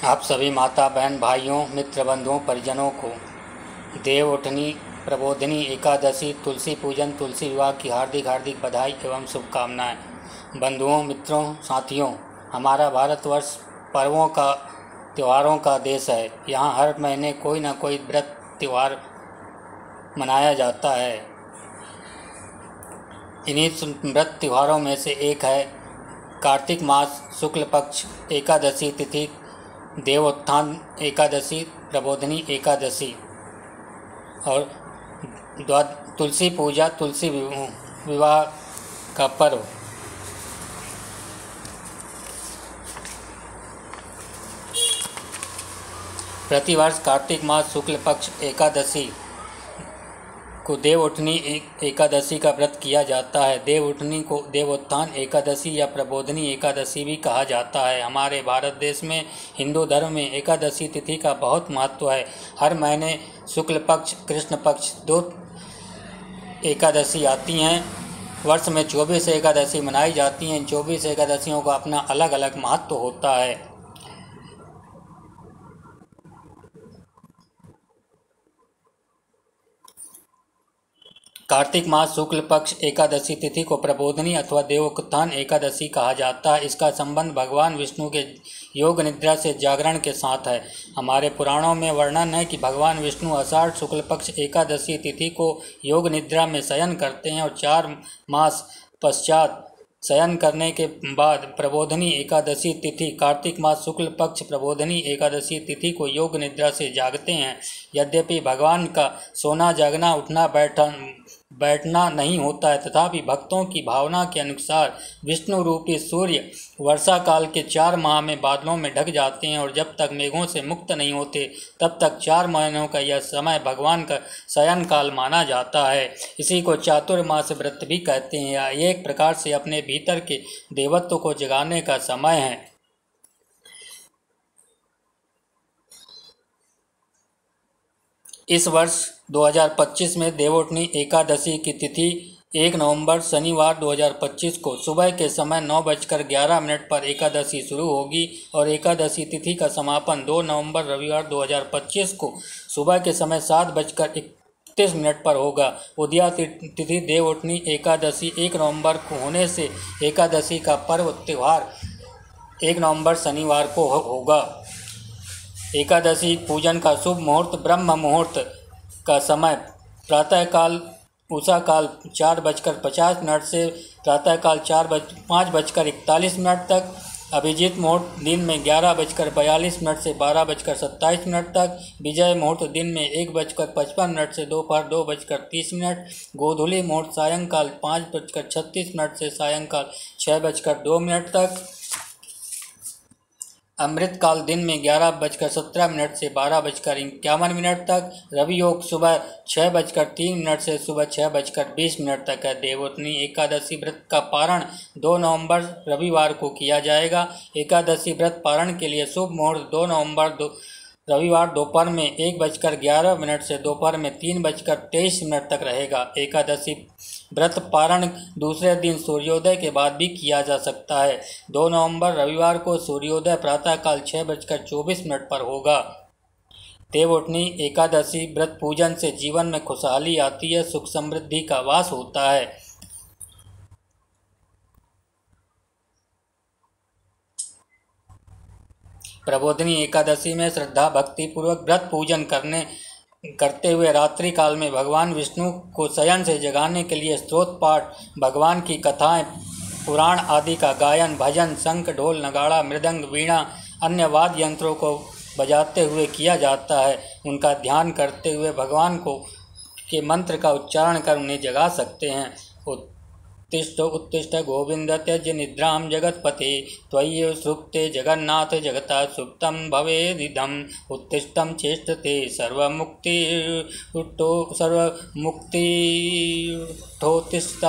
आप सभी माता बहन भाइयों मित्र बंधुओं परिजनों को देवउठनी प्रबोधिनी एकादशी तुलसी पूजन तुलसी विवाह की हार्दिक हार्दिक बधाई एवं शुभकामनाएं। बंधुओं मित्रों साथियों, हमारा भारतवर्ष पर्वों का त्योहारों का देश है। यहाँ हर महीने कोई न कोई व्रत त्यौहार मनाया जाता है। इन्हीं व्रत त्योहारों में से एक है कार्तिक मास शुक्ल पक्ष एकादशी तिथि देवोत्थान एकादशी प्रबोधिनी एकादशी और तुलसी पूजा तुलसी विवाह का पर्व। प्रतिवर्ष कार्तिक मास शुक्ल पक्ष एकादशी को देवउठनी एकादशी का व्रत किया जाता है। देवउठनी को देवोत्थान एकादशी या प्रबोधिनी एकादशी भी कहा जाता है। हमारे भारत देश में हिंदू धर्म में एकादशी तिथि का बहुत महत्व है। हर महीने शुक्ल पक्ष कृष्ण पक्ष 2 एकादशी आती हैं। वर्ष में 24 एकादशी मनाई जाती हैं। 24 एकादशियों का अपना अलग अलग महत्व होता है। कार्तिक मास शुक्ल पक्ष एकादशी तिथि को प्रबोधिनी अथवा देवोत्थान एकादशी कहा जाता है। इसका संबंध भगवान विष्णु के योग निद्रा से जागरण के साथ है। हमारे पुराणों में वर्णन है कि भगवान विष्णु आषाढ़ शुक्ल पक्ष एकादशी तिथि को योग निद्रा में शयन करते हैं और 4 मास पश्चात शयन करने के बाद प्रबोधिनी एकादशी तिथि कार्तिक मास शुक्ल पक्ष प्रबोधिनी एकादशी तिथि को योग निद्रा से जागते हैं। यद्यपि भगवान का सोना जागना उठना बैठना नहीं होता है, तथापि भक्तों की भावना के अनुसार विष्णु रूपी सूर्य वर्षा काल के 4 माह में बादलों में ढक जाते हैं और जब तक मेघों से मुक्त नहीं होते तब तक 4 महीनों का यह समय भगवान का शयन काल माना जाता है। इसी को चातुर्मास व्रत भी कहते हैं। यह एक प्रकार से अपने भीतर के देवत्व को जगाने का समय है। इस वर्ष 2025 में देवउठनी एकादशी की तिथि 1 नवंबर शनिवार 2025 को सुबह के समय 9:11 पर एकादशी शुरू होगी और एकादशी तिथि का समापन 2 नवंबर रविवार 2025 को सुबह के समय 7:31 पर होगा। उदया तिथि देवउठनी एकादशी 1 नवंबर को होने से एकादशी का पर्व त्यौहार 1 नवंबर शनिवार को होगा। एकादशी पूजन का शुभ मुहूर्त ब्रह्म मुहूर्त का समय प्रातःकाल उषा काल 4:50 से प्रातःकाल 5:41 तक। अभिजीत मुहूर्त दिन में 11:42 से 12:27 तक। विजय मुहूर्त दिन में 1:55 से दोपहर 2:30। गोधूली मुहूर्त सायंकाल 5:36 से सायंकाल 6:02 तक। अमृत काल दिन में 11:17 से 12:51 तक। रवि योग सुबह 6:03 से सुबह 6:20 तक है। देवउठनी एकादशी व्रत का पारण 2 नवंबर रविवार को किया जाएगा। एकादशी व्रत पारण के लिए शुभ मुहूर्त 2 नवंबर रविवार दोपहर में 1:11 से दोपहर में 3:23 तक रहेगा। एकादशी व्रत पारण दूसरे दिन सूर्योदय के बाद भी किया जा सकता है। 2 नवंबर रविवार को सूर्योदय प्रातःकाल 6:24 पर होगा। देवउठनी एकादशी व्रत पूजन से जीवन में खुशहाली आती है, सुख समृद्धि का वास होता है। प्रबोधिनी एकादशी में श्रद्धा भक्ति पूर्वक व्रत पूजन करते हुए रात्रि काल में भगवान विष्णु को शयन से जगाने के लिए स्तोत्र पाठ, भगवान की कथाएं, पुराण आदि का गायन, भजन, शंख, ढोल, नगाड़ा, मृदंग, वीणा, अन्य वाद्य यंत्रों को बजाते हुए किया जाता है। उनका ध्यान करते हुए भगवान के मंत्र का उच्चारण कर उन्हें जगा सकते हैं। उत्तिष्ठ उत्तिष्ठ गोविंद त्यज निद्रां जगत्पते त्वय्येव सुप्ते जगन्नाथ जगता सुप्तं भवेदिदम् उत्तिष्ठं चेष्टते सर्वमुक्तिष्ठ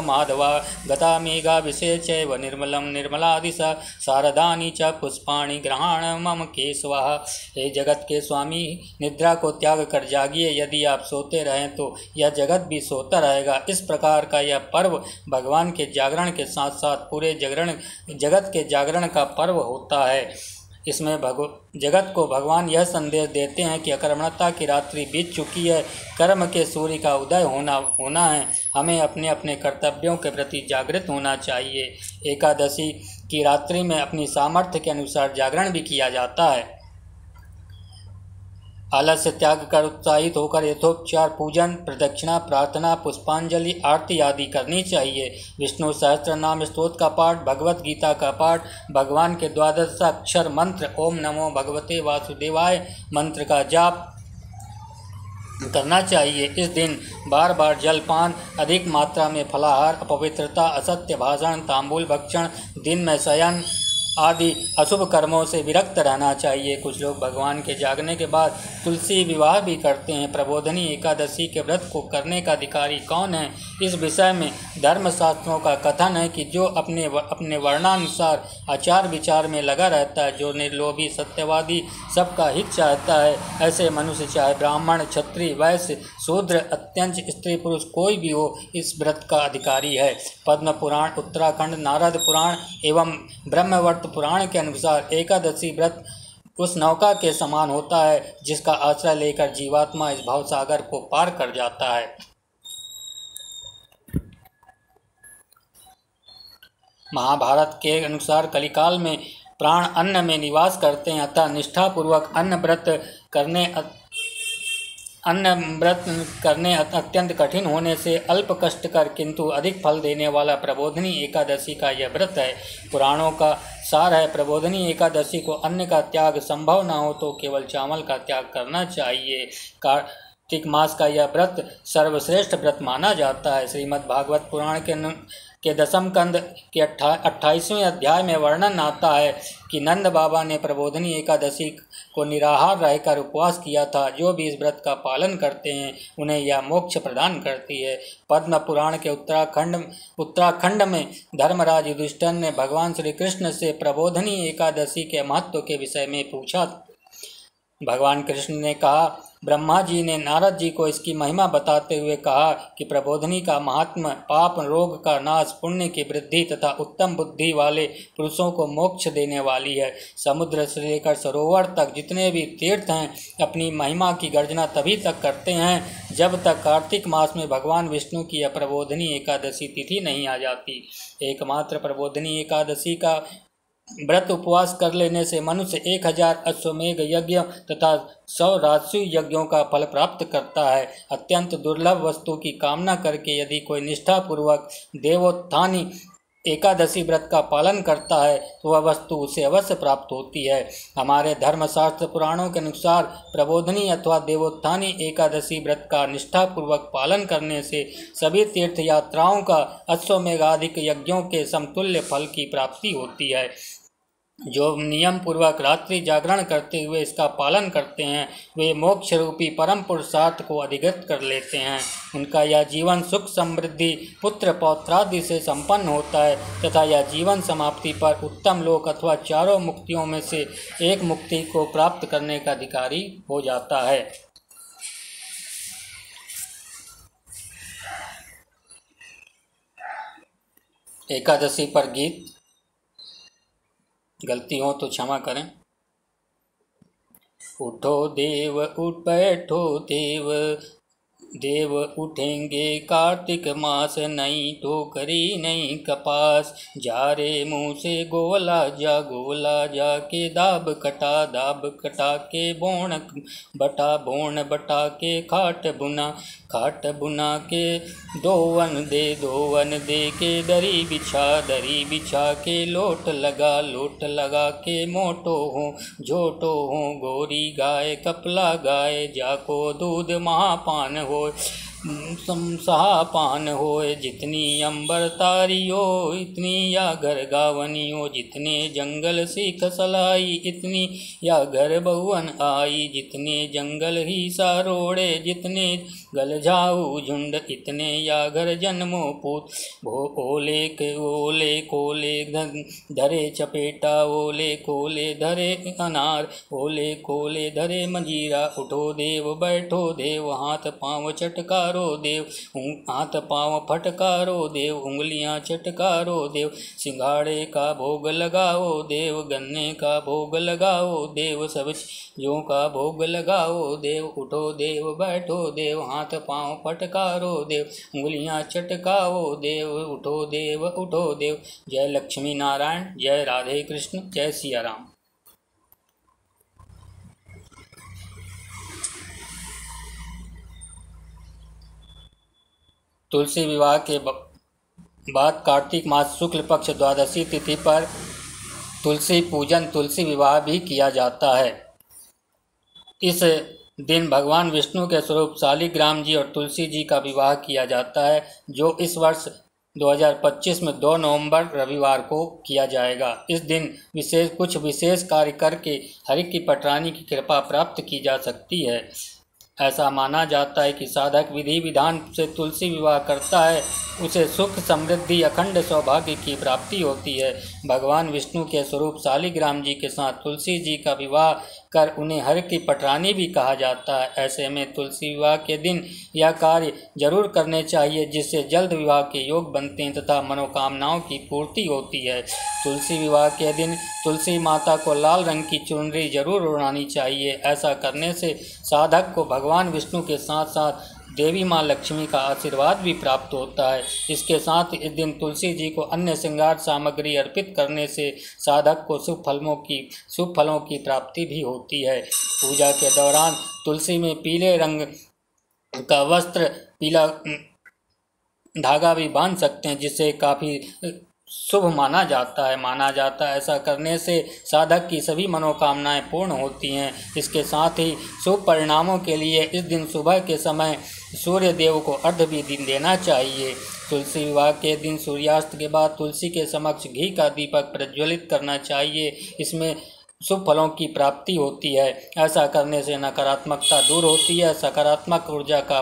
माधवा गता मेघा विषय चैव निर्मलं निर्मलादिश शारदानि च पुष्पाणि ग्रहाण मम केशवः। हे जगत के स्वामी, निद्रा को त्याग कर जागिए। यदि आप सोते रहें तो यह जगत भी सोता रहेगा। इस प्रकार का यह पर्व भगवान के जागरण के साथ साथ पूरे जगत के जागरण का पर्व होता है। इसमें जगत को भगवान यह संदेश देते हैं कि अकर्मण्यता की रात्रि बीत चुकी है, कर्म के सूर्य का उदय होना है। हमें अपने अपने कर्तव्यों के प्रति जागृत होना चाहिए। एकादशी की रात्रि में अपनी सामर्थ्य के अनुसार जागरण भी किया जाता है। आलस्य त्याग कर उत्साहित होकर यथोपचार पूजन, प्रदक्षिणा, प्रार्थना, पुष्पांजलि, आरती आदि करनी चाहिए। विष्णु सहस्त्र नाम स्तोत्र का पाठ, भगवत गीता का पाठ, भगवान के 12 अक्षर मंत्र ओम नमो भगवते वासुदेवाय मंत्र का जाप करना चाहिए। इस दिन बार बार जलपान, अधिक मात्रा में फलाहार, अपवित्रता, असत्य भाषण, तांबूल भक्षण, दिन में शयन आदि अशुभ कर्मों से विरक्त रहना चाहिए। कुछ लोग भगवान के जागने के बाद तुलसी विवाह भी करते हैं। प्रबोधनी एकादशी के व्रत को करने का अधिकारी कौन है? इस विषय में धर्मशास्त्रों का कथन है कि जो अपने वर्णानुसार आचार विचार में लगा रहता है, जो निर्लोभी, सत्यवादी, सबका हित चाहता है, ऐसे मनुष्य चाहे ब्राह्मण, क्षत्रिय, वैश्य, शूद्र, अत्यंत, स्त्री पुरुष कोई भी हो, इस व्रत का अधिकारी है। पद्म पुराण, उत्तराखंड, नारद पुराण एवं ब्रह्मवर्त पुराण के अनुसार एकादशी व्रत उस नौका के समान होता है जिसका आश्रय लेकर जीवात्मा इस भवसागर को पार कर जाता है। महाभारत के अनुसार कलिकाल में प्राण अन्न में निवास करते हैं, अतः निष्ठापूर्वक अन्न व्रत करने अत्यंत कठिन होने से अल्प कष्टकर किंतु अधिक फल देने वाला प्रबोधनी एकादशी का यह व्रत है। पुराणों का सार है, प्रबोधनी एकादशी को अन्न का त्याग संभव न हो तो केवल चावल का त्याग करना चाहिए। कार्तिक मास का यह व्रत सर्वश्रेष्ठ व्रत माना जाता है। श्रीमद् भागवत पुराण के दसम कंद के 28वें अध्याय में वर्णन आता है कि नंद बाबा ने प्रबोधनी एकादशी को निराहार रहकर उपवास किया था। जो भी इस व्रत का पालन करते हैं उन्हें यह मोक्ष प्रदान करती है। पद्म पुराण के उत्तराखंड में धर्मराज युधिष्ठिर ने भगवान श्री कृष्ण से प्रबोधनी एकादशी के महत्व के विषय में पूछा। भगवान कृष्ण ने कहा, ब्रह्मा जी ने नारद जी को इसकी महिमा बताते हुए कहा कि प्रबोधनी का महात्मा पाप रोग का नाश, पुण्य की वृद्धि तथा उत्तम बुद्धि वाले पुरुषों को मोक्ष देने वाली है। समुद्र से लेकर सरोवर तक जितने भी तीर्थ हैं अपनी महिमा की गर्जना तभी तक करते हैं जब तक कार्तिक मास में भगवान विष्णु की यह प्रबोधनी एकादशी तिथि नहीं आ जाती। एकमात्र प्रबोधनी एकादशी का व्रत उपवास कर लेने से मनुष्य 1000 अश्वमेघ यज्ञ तथा 100 राजसूय यज्ञों का फल प्राप्त करता है। अत्यंत दुर्लभ वस्तु की कामना करके यदि कोई निष्ठापूर्वक देवोत्थानी एकादशी व्रत का पालन करता है तो वह वस्तु उसे अवश्य प्राप्त होती है। हमारे धर्मशास्त्र पुराणों के अनुसार प्रबोधनी अथवा देवोत्थानी एकादशी व्रत का निष्ठापूर्वक पालन करने से सभी तीर्थ यात्राओं का अश्वमेघाधिक यज्ञों के समतुल्य फल की प्राप्ति होती है। जो नियम पूर्वक रात्रि जागरण करते हुए इसका पालन करते हैं वे मोक्ष रूपी परम पुरुषार्थ को अधिगत कर लेते हैं। उनका यह जीवन सुख समृद्धि पुत्र पौत्रादि से संपन्न होता है तथा यह जीवन समाप्ति पर उत्तम लोक अथवा चारों मुक्तियों में से एक मुक्ति को प्राप्त करने का अधिकारी हो जाता है। एकादशी पर गीत गलती हो तो क्षमा करें। उठो देव उठ बैठो देव, देव उठेंगे कार्तिक मास, नई टोकरी नई कपास, जा रे मुँह से गोला जा के दाब कटा के बोण बटा के खाट बुना के दोवन दे के दरी बिछा के लोट लगा के मोटो हो झोटो हो, गोरी गाय कपला गाय, जाको दूध महापान हो सहापान होए, जितनी अंबर तारियो इतनी या घर गावनियो, जितने जंगल सीख सलाई इतनी या घर बहुवन आई, जितने जंगल ही सारोड़े जितने गल जाऊ झुंड, इतने या घर जन्मो पूत ओले कोले धरे चपेटा, ओले कोले धरे अनार, ओले कोले धरे मंजीरा, उठो देव बैठो देव, हाथ पाँव चटकार चटकारो देव, हाथ पाँव फटकारो देव, उंगलियां चटकारो देव, सिंघाड़े का भोग लगाओ देव, गन्ने का भोग लगाओ देव, सब्जियों का भोग लगाओ देव, उठो देव बैठो देव, हाथ पाँव फटकारो देव, उंगलियां चटकाओ देव, उठो देव। जय लक्ष्मी नारायण, जय राधे कृष्ण, जय सिया राम। तुलसी विवाह के बाद कार्तिक मास शुक्ल पक्ष द्वादशी तिथि पर तुलसी पूजन, तुलसी विवाह भी किया जाता है। इस दिन भगवान विष्णु के स्वरूप शालिग्राम जी और तुलसी जी का विवाह किया जाता है, जो इस वर्ष 2025 में 2 नवंबर रविवार को किया जाएगा। इस दिन कुछ विशेष कार्य करके हरि की पटरानी की कृपा प्राप्त की जा सकती है। ऐसा माना जाता है कि साधक विधि विधान से तुलसी विवाह करता है, उसे सुख समृद्धि अखंड सौभाग्य की प्राप्ति होती है। भगवान विष्णु के स्वरूप शालिग्राम जी के साथ तुलसी जी का विवाह कर उन्हें हरि की पटरानी भी कहा जाता है। ऐसे में तुलसी विवाह के दिन यह कार्य जरूर करने चाहिए, जिससे जल्द विवाह के योग बनते हैं तथा मनोकामनाओं की पूर्ति होती है। तुलसी विवाह के दिन तुलसी माता को लाल रंग की चुनरी जरूर ओढ़ानी चाहिए। ऐसा करने से साधक को भगवान विष्णु के साथ साथ देवी माँ लक्ष्मी का आशीर्वाद भी प्राप्त होता है। इसके साथ इस दिन तुलसी जी को अन्य श्रृंगार सामग्री अर्पित करने से साधक को शुभ फलों की प्राप्ति भी होती है। पूजा के दौरान तुलसी में पीले रंग का वस्त्र, पीला धागा भी बांध सकते हैं, जिससे काफ़ी शुभ माना जाता है। ऐसा करने से साधक की सभी मनोकामनाएं पूर्ण होती हैं। इसके साथ ही शुभ परिणामों के लिए इस दिन सुबह के समय सूर्य देव को अर्घ्य भी देना चाहिए। तुलसी विवाह के दिन सूर्यास्त के बाद तुलसी के समक्ष घी का दीपक प्रज्वलित करना चाहिए। इसमें शुभ फलों की प्राप्ति होती है। ऐसा करने से नकारात्मकता दूर होती है, सकारात्मक ऊर्जा का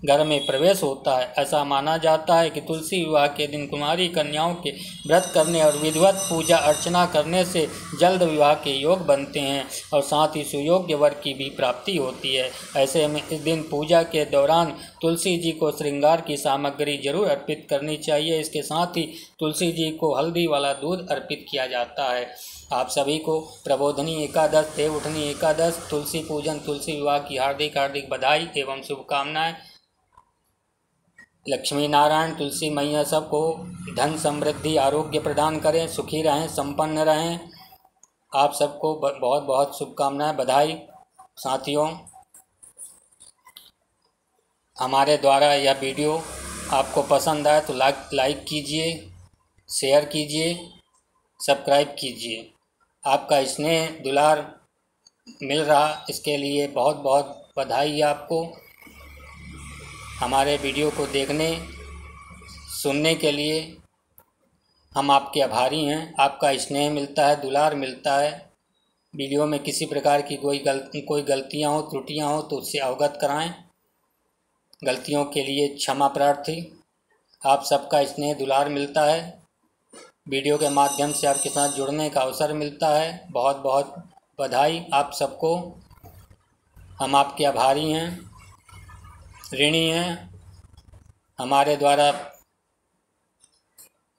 घर में प्रवेश होता है। ऐसा माना जाता है कि तुलसी विवाह के दिन कुमारी कन्याओं के व्रत करने और विधिवत पूजा अर्चना करने से जल्द विवाह के योग बनते हैं और साथ ही सुयोग्य वर की भी प्राप्ति होती है। ऐसे में इस दिन पूजा के दौरान तुलसी जी को श्रृंगार की सामग्री जरूर अर्पित करनी चाहिए। इसके साथ ही तुलसी जी को हल्दी वाला दूध अर्पित किया जाता है। आप सभी को प्रबोधनी एकादश, देवउठनी एकादश, तुलसी पूजन, तुलसी विवाह की हार्दिक बधाई एवं शुभकामनाएं। लक्ष्मी नारायण तुलसी मैया सबको धन समृद्धि आरोग्य प्रदान करें, सुखी रहें, संपन्न रहें। आप सबको बहुत बहुत शुभकामनाएं, बधाई। साथियों, हमारे द्वारा यह वीडियो आपको पसंद आए तो लाइक कीजिए, शेयर कीजिए, सब्सक्राइब कीजिए। आपका स्नेह दुलार मिल रहा, इसके लिए बहुत बहुत बधाई आपको। हमारे वीडियो को देखने सुनने के लिए हम आपके आभारी हैं। आपका स्नेह मिलता है, दुलार मिलता है। वीडियो में किसी प्रकार की कोई गलतियां हो, त्रुटियां हो तो उससे अवगत कराएं। गलतियों के लिए क्षमा प्रार्थी। आप सबका स्नेह दुलार मिलता है। वीडियो के माध्यम से आपके साथ जुड़ने का अवसर मिलता है। बहुत बहुत बधाई आप सबको। हम आपके आभारी हैं, ऋणी हैं। हमारे द्वारा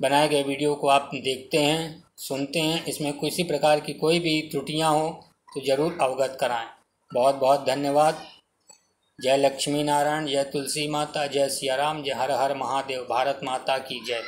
बनाए गए वीडियो को आप देखते हैं, सुनते हैं, इसमें किसी प्रकार की कोई भी त्रुटियां हो तो ज़रूर अवगत कराएं। बहुत बहुत धन्यवाद। जय लक्ष्मी नारायण, जय तुलसी माता, जय सिया राम, जय हर हर महादेव। भारत माता की जय।